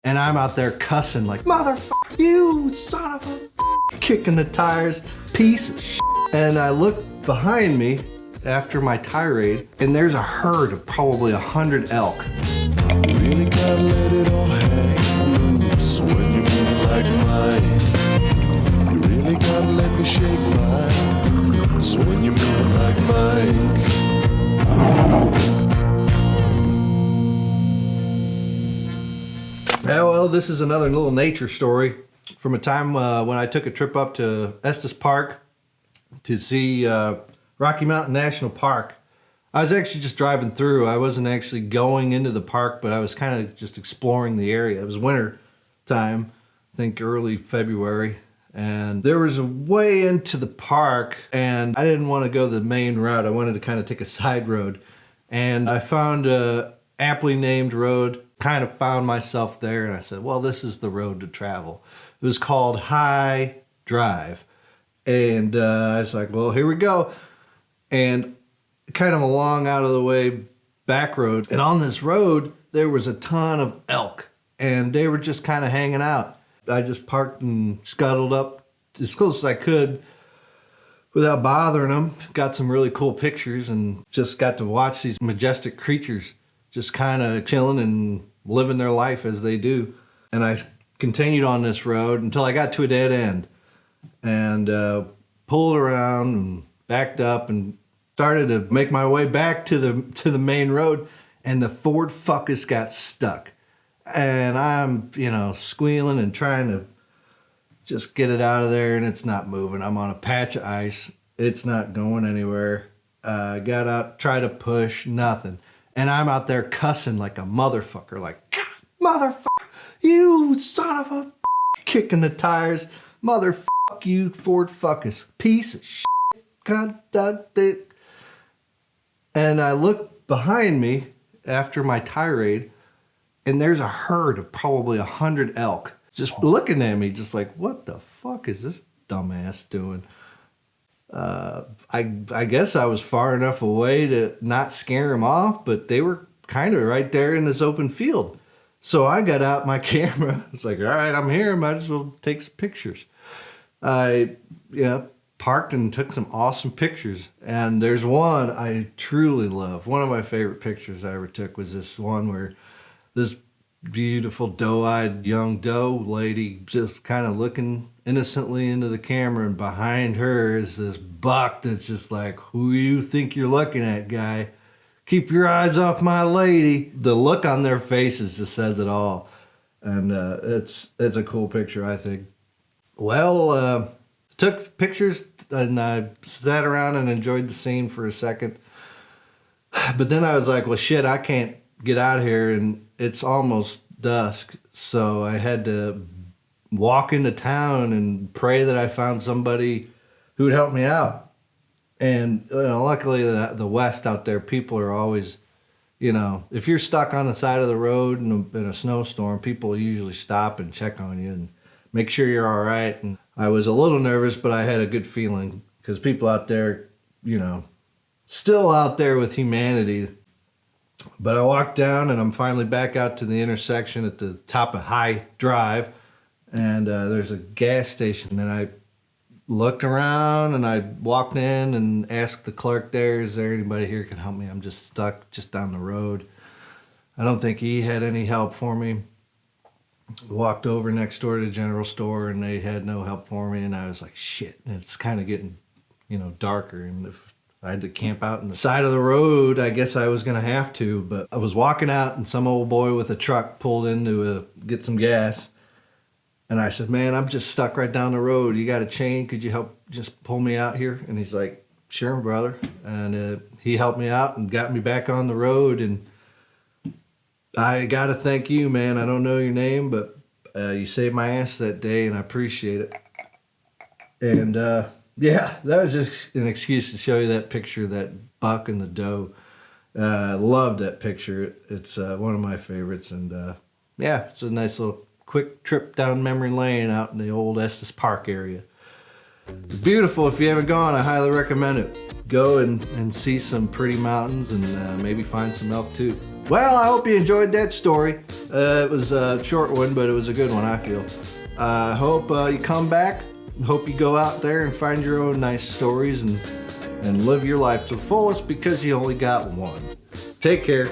And I'm out there cussing like, motherfucker, you son of a kicking the tires, piece of shit. And I look behind me after my tirade, and there's a herd of probably 100 elk. Really gotta let it all hang loose when you move like mine. You really gotta let me shake my boots when you move like mine. Yeah, well, this is another little nature story from a time when I took a trip up to Estes Park to see Rocky Mountain National Park. I was actually just driving through. I wasn't actually going into the park, but I was kind of just exploring the area. It was winter time, I think early February. And there was a way into the park, and I didn't want to go the main route. I wanted to kind of take a side road. And I found a aptly named road, kind of found myself there, and I said, well, this is the road to travel. It was called High Drive. And I was like, well, here we go. And kind of a long out of the way back road. And on this road, there was a ton of elk, and they were just kind of hanging out. I just parked and scuttled up as close as I could without bothering them. Got some really cool pictures and just got to watch these majestic creatures just kind of chilling and living their life as they do. And I continued on this road until I got to a dead end and pulled around and backed up and started to make my way back to the main road, and the Ford Focus got stuck. And I'm, squealing and trying to just get it out of there, and it's not moving. I'm on a patch of ice. It's not going anywhere. Got out, tried to push, nothing. And I'm out there cussing like a motherfucker, like, God, motherfucker, you son of a kicking the tires, motherfucker, you Ford Focus, piece of shit, God, and I look behind me after my tirade, and there's a herd of probably 100 elk just looking at me, just like, what the fuck is this dumbass doing? I guess I was far enough away to not scare them off, but they were kind of right there in this open field. So I got out my camera. It's like, all right, I'm here. Might as well take some pictures. I parked and took some awesome pictures. And there's one I truly love. One of my favorite pictures I ever took was this one where this beautiful doe-eyed young doe lady just kind of looking innocently into the camera, and behind her is this buck that's just like, who you think you're looking at, guy? Keep your eyes off my lady. The look on their faces just says it all. And it's a cool picture, I think. Well, took pictures and I sat around and enjoyed the scene for a second. But then I was like, well, shit, I can't get out of here, and it's almost dusk. So I had to walk into town and pray that I found somebody who would help me out. And luckily the West out there, people are always, if you're stuck on the side of the road in a snowstorm, people usually stop and check on you and make sure you're all right. And I was a little nervous, but I had a good feeling because people out there, still out there with humanity. But I walked down and I'm finally back out to the intersection at the top of High Drive, and there's a gas station, and I looked around and I walked in and asked the clerk there, is there anybody here who can help me? I'm just stuck just down the road. I don't think he had any help for me. Walked over next door to the general store, and they had no help for me, and I was like, shit, and it's kind of getting, darker, and if I had to camp out on the side of the road, I guess I was going to have to. But I was walking out, and some old boy with a truck pulled in to get some gas. And I said, man, I'm just stuck right down the road. You got a chain? Could you help just pull me out here? And he's like, sure, brother. And he helped me out and got me back on the road. And I got to thank you, man. I don't know your name, but you saved my ass that day, and I appreciate it. And yeah, that was just an excuse to show you that picture of that buck and the doe. I loved that picture. It's one of my favorites. And yeah, it's a nice little quick trip down memory lane out in the old Estes Park area. It's beautiful. If you haven't gone, I highly recommend it. Go and see some pretty mountains and maybe find some elk too. Well, I hope you enjoyed that story. It was a short one, but it was a good one, I feel. I hope you come back. Hope you go out there and find your own nice stories and live your life to the fullest because you only got one. Take care.